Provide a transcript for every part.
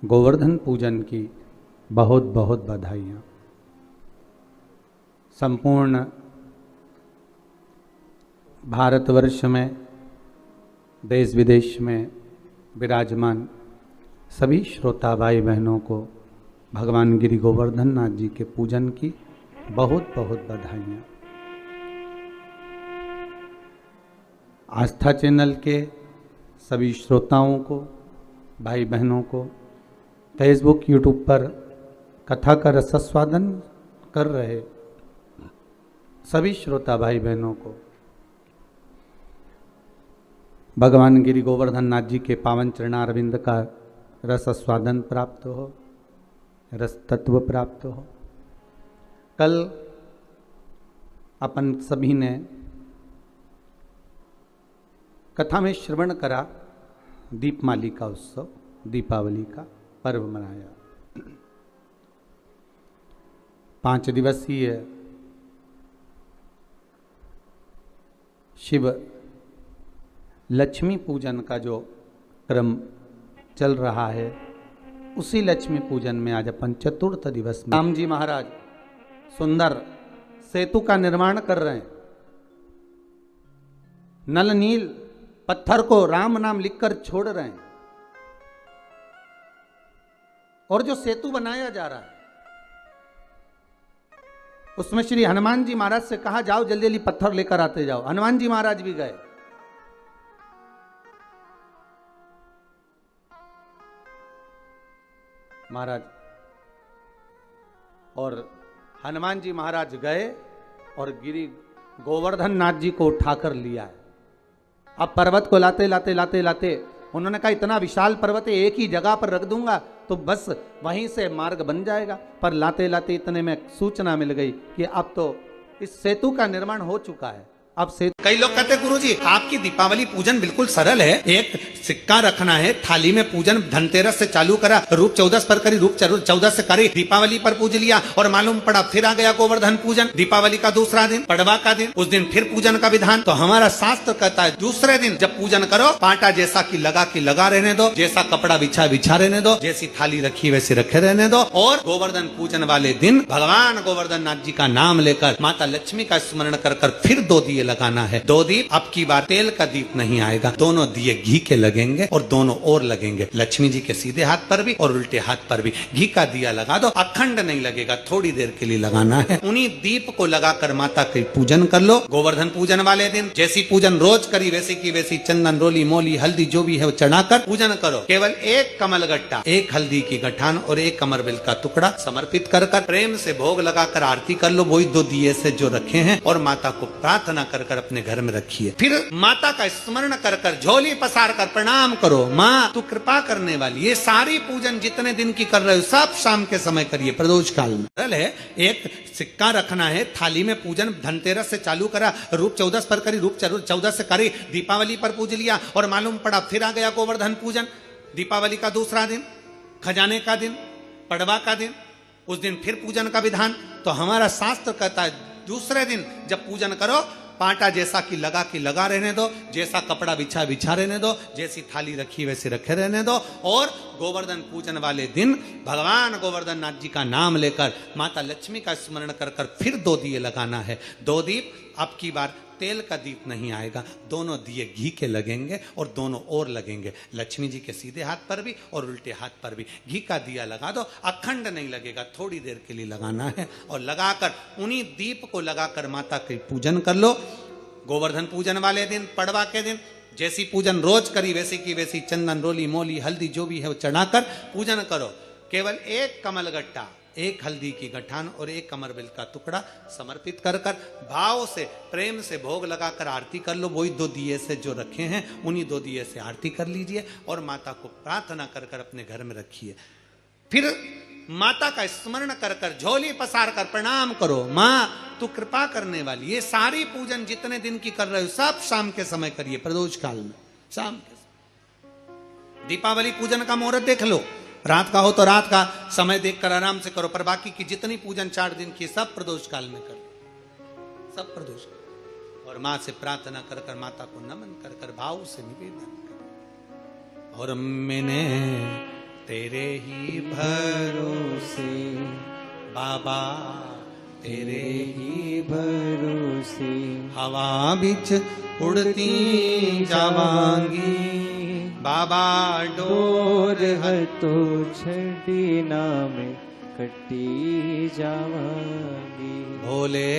गोवर्धन पूजन की बहुत बहुत बधाइयाँ। संपूर्ण भारतवर्ष में, देश विदेश में विराजमान सभी श्रोता भाई बहनों को भगवान गिरि गोवर्धन नाथ जी के पूजन की बहुत बहुत बधाइयाँ। आस्था चैनल के सभी श्रोताओं को, भाई बहनों को, फेसबुक यूट्यूब पर कथा का रसास्वादन कर रहे सभी श्रोता भाई बहनों को भगवान गिरि गोवर्धन नाथ जी के पावन चरणारविंद का रसास्वादन प्राप्त हो, रस तत्व प्राप्त हो। कल अपन सभी ने कथा में श्रवण करा दीपमाली का उत्सव, दीपावली का पर्व मनाया। 5 दिवसीय शिव लक्ष्मी पूजन का जो क्रम चल रहा है, उसी लक्ष्मी पूजन में आज अपन चतुर्थ दिवस में राम जी महाराज सुंदर सेतु का निर्माण कर रहे हैं। नल नील पत्थर को राम नाम लिखकर छोड़ रहे हैं और जो सेतु बनाया जा रहा है उसमें श्री हनुमान जी महाराज से कहा जाओ जल्दी जल्दी पत्थर लेकर आते जाओ। हनुमान जी महाराज भी गए। महाराज और हनुमान जी महाराज गए और गिरि गोवर्धन नाथ जी को उठाकर लिया है। अब पर्वत को लाते लाते लाते लाते उन्होंने कहा इतना विशाल पर्वत है, एक ही जगह पर रख दूंगा तो बस वहीं से मार्ग बन जाएगा। पर लाते लाते इतने में सूचना मिल गई कि अब तो इस सेतु का निर्माण हो चुका है। अब सेतु कई लोग कहते हैं गुरुजी आपकी दीपावली पूजन बिल्कुल सरल है, एक सिक्का रखना है, थाली में पूजन धनतेरस से चालू करा, रूप 14 पर करी, रूप 14 से करी, दीपावली पर पूज लिया और मालूम पड़ा फिर आ गया गोवर्धन पूजन। दीपावली का दूसरा दिन, पड़वा का दिन, उस दिन फिर पूजन का विधान। तो हमारा शास्त्र कहता है दूसरे दिन जब पूजन करो, पाटा जैसा की लगा रहने दो, जैसा कपड़ा बिछा रहने दो, जैसी थाली रखी वैसे रखे रहने दो। और गोवर्धन पूजन वाले दिन भगवान गोवर्धन नाथ जी का नाम लेकर माता लक्ष्मी का स्मरण कर फिर 2 दिए लगाना है। 2 दीप, अब की बार तेल का दीप नहीं आएगा, दोनों दिए घी के लगेंगे और दोनों ओर लगेंगे, लक्ष्मी जी के सीधे हाथ पर भी और उल्टे हाथ पर भी। घी का दिया लगा दो, अखंड नहीं लगेगा, थोड़ी देर के लिए लगाना है। उन्हीं दीप को लगाकर माता के पूजन कर लो। गोवर्धन पूजन वाले दिन जैसी पूजन रोज करी वैसी की वैसी चंदन, रोली, मोली, हल्दी जो भी है वो चढ़ाकर पूजन करो। केवल एक कमल गट्टा, एक हल्दी की गठान और एक कमरबिल का टुकड़ा समर्पित कर प्रेम से भोग लगाकर आरती कर लो, वही 2 दिए से जो रखे हैं, और माता को प्रार्थना कर अपने घर में रखिए। फिर माता का स्मरण कर झोली पसार कर प्रणाम करो, माँ तू कृपा करने वाली। ये सारी पूजन जितने दिन की कर रहे हो सब शाम के समय करिए, प्रदोष काल में। सरल है, एक सिक्का रखना है, थाली में पूजन धनतेरस से चालू करा, रूप 14 पर करी, रूप 14 से करी, दीपावली पर पूज लिया और मालूम पड़ा फिर आ गया गोवर्धन पूजन। दीपावली का दूसरा दिन, खजाने का दिन, पड़वा का दिन, उस दिन फिर पूजन का विधान। तो हमारा शास्त्र कहता है दूसरे दिन जब पूजन करो, पाटा जैसा की लगा रहने दो, जैसा कपड़ा बिछा रहने दो, जैसी थाली रखी वैसे रखे रहने दो। और गोवर्धन पूजन वाले दिन भगवान गोवर्धन नाथ जी का नाम लेकर माता लक्ष्मी का स्मरण कर फिर 2 दिए लगाना है। 2 दीप, अब की बार तेल का दीप नहीं आएगा, दोनों दिए घी के लगेंगे और दोनों ओर लगेंगे, लक्ष्मी जी के सीधे हाथ पर भी और उल्टे हाथ पर भी। घी का दिया लगा दो, अखंड नहीं लगेगा, थोड़ी देर के लिए लगाना है। और लगाकर उन्हीं दीप को लगाकर माता के पूजन कर लो। गोवर्धन पूजन वाले दिन, पड़वा के दिन जैसी पूजन रोज करी वैसी की वैसी चंदन, रोली, मोली, हल्दी जो भी है वो चढ़ाकर पूजन करो। केवल एक कमल गट्टा, एक हल्दी की गठान और एक कमरबिल का टुकड़ा समर्पित कर भाव से प्रेम से भोग लगाकर आरती कर लो। वही 2 दिए से जो रखे हैं उन्हीं 2 दिए से आरती कर लीजिए और माता को प्रार्थना कर अपने घर में रखिए। फिर माता का स्मरण कर झोली पसार कर प्रणाम करो, माँ तू कृपा करने वाली। ये सारी पूजन जितने दिन की कर रहे हो सब शाम के समय करिए, प्रदोष काल में शाम के। दीपावली पूजन का मुहूर्त देख लो, रात का हो तो रात का समय देखकर आराम से करो, पर बाकी की जितनी पूजन 4 दिन की सब प्रदोष काल में करो, सब प्रदोष। और माँ से प्रार्थना कर माता को नमन कर भाव से निवेदन कर। और मैंने तेरे ही भरोसे बाबा, तेरे ही भरोसे हवा बिच उड़ती जावांगी बाबा डोर डोर है तो छड़ी नाम कटी जावांगी भोले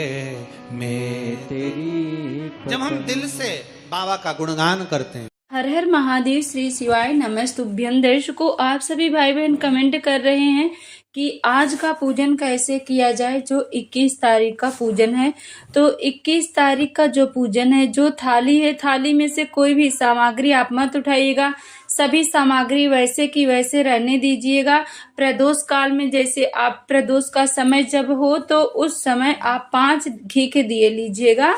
में तेरी जब हम दिल से बाबा का गुणगान करते हैं। हर हर महादेव, श्री शिवाय नमस्तुभ्यं। दर्शकों, आप सभी भाई बहन कमेंट कर रहे हैं कि आज का पूजन कैसे किया जाए, जो 21 तारीख का पूजन है। तो 21 तारीख का जो पूजन है, जो थाली है, थाली में से कोई भी सामग्री आप मत उठाइएगा। सभी सामग्री वैसे की वैसे रहने दीजिएगा। प्रदोष काल में, जैसे आप प्रदोष का समय जब हो तो उस समय आप 5 घी के दिए लीजिएगा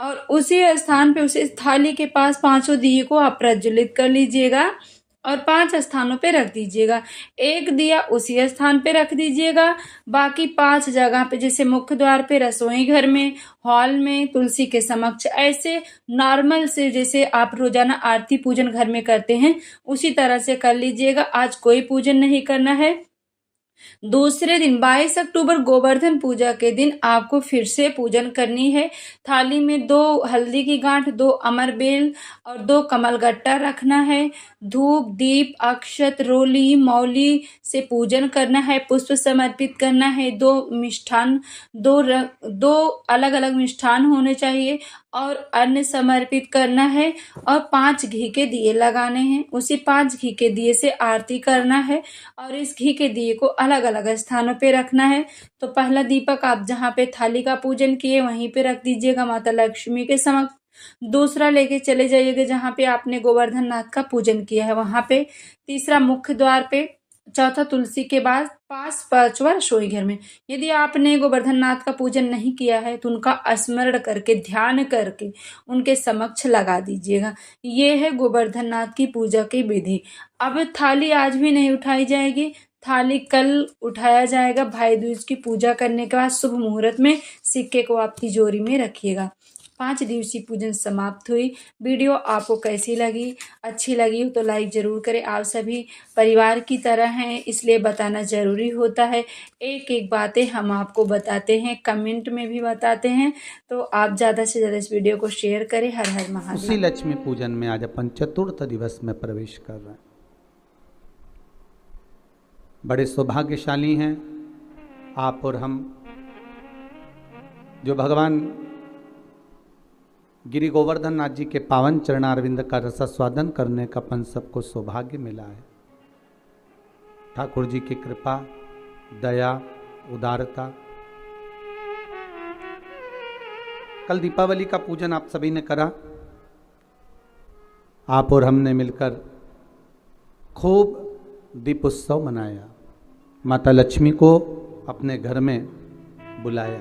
और उसी स्थान पे, उसी थाली के पास 5 दिए को आप प्रज्वलित कर लीजिएगा और 5 स्थानों पे रख दीजिएगा। एक दिया उसी स्थान पे रख दीजिएगा, बाकी 5 जगह पे, जैसे मुख्य द्वार पे, रसोई घर में, हॉल में, तुलसी के समक्ष, ऐसे नॉर्मल से जैसे आप रोजाना आरती पूजन घर में करते हैं उसी तरह से कर लीजिएगा। आज कोई पूजन नहीं करना है। दूसरे दिन 22 अक्टूबर गोवर्धन पूजा के दिन आपको फिर से पूजन करनी है। थाली में 2 हल्दी की गांठ, 2 अमरबेल और 2 कमलगट्टा रखना है। धूप, दीप, अक्षत, रोली, मौली से पूजन करना है। पुष्प समर्पित करना है। 2 मिष्ठान, 2 अलग अलग मिष्ठान होने चाहिए और अन्न समर्पित करना है और 5 घी के दिए लगाने हैं। उसी 5 घी के दिए से आरती करना है और इस घी के दिए को अलग अलग स्थानों पे रखना है। तो पहला दीपक आप जहाँ पे थाली का पूजन किए वहीं पे रख दीजिएगा माता लक्ष्मी के समक्ष। दूसरा लेके चले जाइएगा जहाँ पे आपने गोवर्धन नाथ का पूजन किया है वहां पे। तीसरा मुख्य द्वार पे। चौथा तुलसी के बाद पांचवा रसोई घर में। यदि आपने गोवर्धन नाथ का पूजन नहीं किया है तो उनका स्मरण करके, ध्यान करके उनके समक्ष लगा दीजिएगा। ये है गोवर्धन नाथ की पूजा की विधि। अब थाली आज भी नहीं उठाई जाएगी, थाली कल उठाया जाएगा। भाई दूज की पूजा करने के बाद शुभ मुहूर्त में सिक्के को आप तिजोरी में रखिएगा। 5 दिवसीय पूजन समाप्त हुई। वीडियो आपको कैसी लगी? अच्छी लगी हो तो लाइक जरूर करें। आप सभी परिवार की तरह हैं, इसलिए बताना जरूरी होता है। एक एक बातें हम आपको बताते हैं, कमेंट में भी बताते हैं। तो आप ज़्यादा से ज़्यादा इस वीडियो को शेयर करें। हर हर महादेव। उसी लक्ष्मी पूजन में आज अपन चतुर्थ दिवस में प्रवेश कर रहे हैं। बड़े सौभाग्यशाली हैं आप और हम, जो भगवान गिरि गोवर्धन नाथ जी के पावन चरणारविंद का रसास्वादन करने का अपन सबको सौभाग्य मिला है। ठाकुर जी की कृपा, दया, उदारता। कल दीपावली का पूजन आप सभी ने करा। आप और हमने मिलकर खूब दीप उत्सव मनाया, माता लक्ष्मी को अपने घर में बुलाया।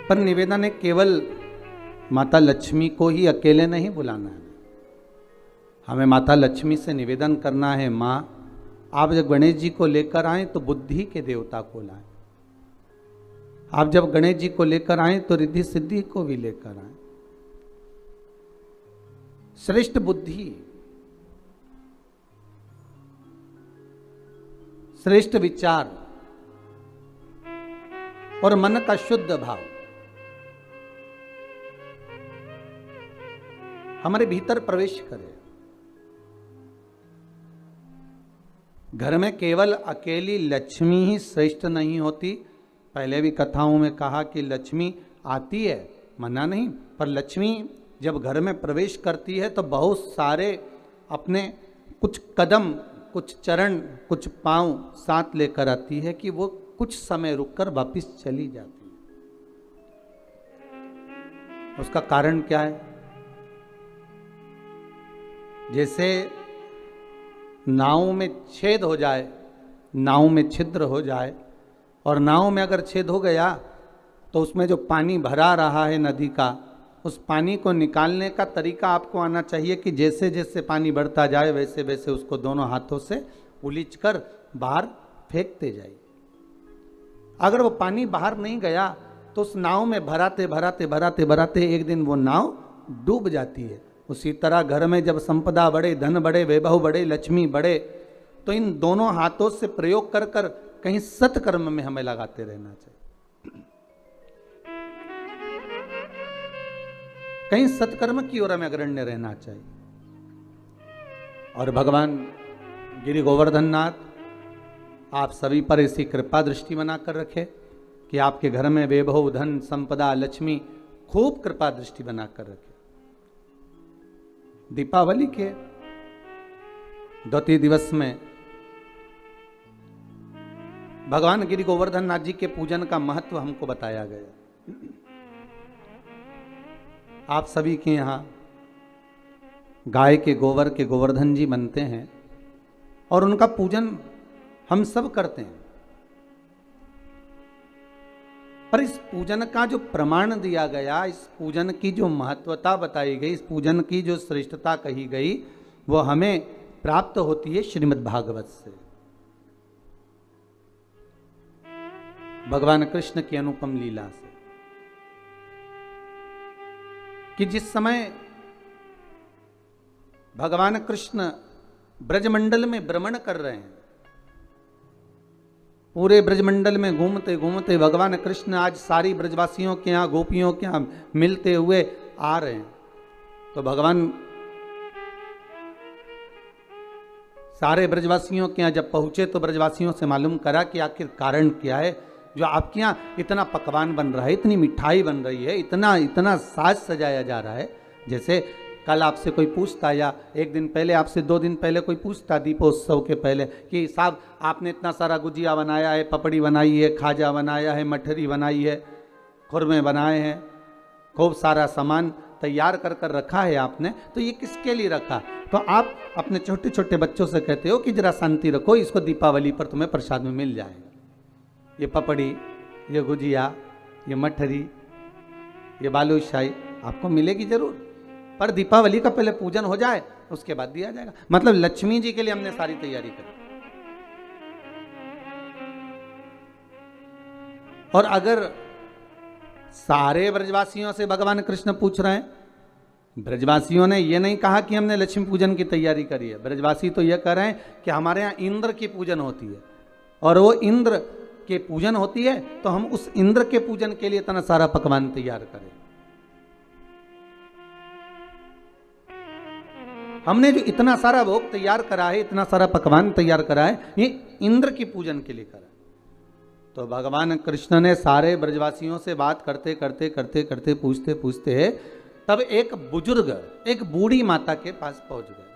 पर निवेदन है, केवल माता लक्ष्मी को ही अकेले नहीं बुलाना है। हमें माता लक्ष्मी से निवेदन करना है, माँ आप जब गणेश जी को लेकर आए तो बुद्धि के देवता को लाएं। आप जब गणेश जी को लेकर आए तो रिद्धि सिद्धि को भी लेकर आए। श्रेष्ठ बुद्धि, श्रेष्ठ विचार और मन का शुद्ध भाव हमारे भीतर प्रवेश करे। घर में केवल अकेली लक्ष्मी ही श्रेष्ठ नहीं होती। पहले भी कथाओं में कहा कि लक्ष्मी आती है, मना नहीं, पर लक्ष्मी जब घर में प्रवेश करती है तो बहुत सारे अपने कुछ कदम, कुछ चरण, कुछ पांव साथ लेकर आती है कि वो कुछ समय रुककर वापस चली जाती है। उसका कारण क्या है? जैसे नाव में छेद हो जाए, नाव में छिद्र हो जाए, और नाव में अगर छेद हो गया तो उसमें जो पानी भरा रहा है नदी का, उस पानी को निकालने का तरीका आपको आना चाहिए कि जैसे जैसे पानी बढ़ता जाए वैसे वैसे उसको दोनों हाथों से उलीच कर बाहर फेंकते जाइए। अगर वो पानी बाहर नहीं गया तो उस नाव में भराते भराते भराते भराते एक दिन वो नाव डूब जाती है। उसी तरह घर में जब संपदा बढ़े, धन बढ़े, वैभव बढ़े, लक्ष्मी बढ़े, तो इन दोनों हाथों से प्रयोग कर कर कहीं सत्कर्म में हमें लगाते रहना चाहिए, कहीं सत्कर्म की ओर हमें अग्रण्य रहना चाहिए। और भगवान गिरि गोवर्धन नाथ आप सभी पर ऐसी कृपा दृष्टि बनाकर रखे कि आपके घर में वैभव, धन, संपदा, लक्ष्मी खूब कृपा दृष्टि बनाकर रखे। दीपावली के द्वितीय दिवस में भगवान गिरि गोवर्धन नाथ जी के पूजन का महत्व हमको बताया गया। आप सभी के यहां गाय के गोबर के गोवर्धन जी बनते हैं और उनका पूजन हम सब करते हैं, पर इस पूजन का जो प्रमाण दिया गया, इस पूजन की जो महत्वता बताई गई, इस पूजन की जो श्रेष्ठता कही गई, वो हमें प्राप्त होती है श्रीमद् भागवत से। भगवान कृष्ण की अनुपम लीला से, कि जिस समय भगवान कृष्ण ब्रजमंडल में भ्रमण कर रहे हैं, पूरे ब्रजमंडल में घूमते घूमते भगवान कृष्ण आज सारी ब्रजवासियों के यहाँ, गोपियों के यहाँ मिलते हुए आ रहे हैं, तो भगवान सारे ब्रजवासियों के यहाँ जब पहुंचे तो ब्रजवासियों से मालूम करा कि आखिर कारण क्या है जो आपके यहाँ इतना पकवान बन रहा है, इतनी मिठाई बन रही है, इतना इतना साज सजाया जा रहा है। जैसे कल आपसे कोई पूछता, या एक दिन पहले आपसे 2 दिन पहले कोई पूछता दीपोत्सव के पहले कि साहब आपने इतना सारा गुजिया बनाया है, पपड़ी बनाई है, खाजा बनाया है, मठरी बनाई है, खुरमे बनाए हैं, खूब सारा सामान तैयार कर कर रखा है आपने, तो ये किसके लिए रखा? तो आप अपने छोटे छोटे बच्चों से कहते हो कि जरा शांति रखो, इसको दीपावली पर तुम्हें प्रसाद में मिल जाएगा। ये पपड़ी, ये गुजिया, ये मठरी, ये बालूशाही आपको मिलेगी जरूर, पर दीपावली का पहले पूजन हो जाए उसके बाद दिया जाएगा। मतलब लक्ष्मी जी के लिए हमने सारी तैयारी करी। और अगर सारे ब्रजवासियों से भगवान कृष्ण पूछ रहे हैं, ब्रजवासियों ने ये नहीं कहा कि हमने लक्ष्मी पूजन की तैयारी करी है, ब्रजवासी तो ये कह रहे हैं कि हमारे यहाँ इंद्र की पूजन होती है और वो इंद्र के पूजन होती है, तो हम उस इंद्र के पूजन के लिए इतना सारा पकवान तैयार करें। हमने जो इतना सारा भोग तैयार करा है, इतना सारा पकवान तैयार करा है, ये इंद्र की पूजन के लिए करा। तो भगवान कृष्ण ने सारे ब्रजवासियों से बात करते करते करते करते पूछते पूछते तब एक बुजुर्ग, एक बूढ़ी माता के पास पहुंच गए।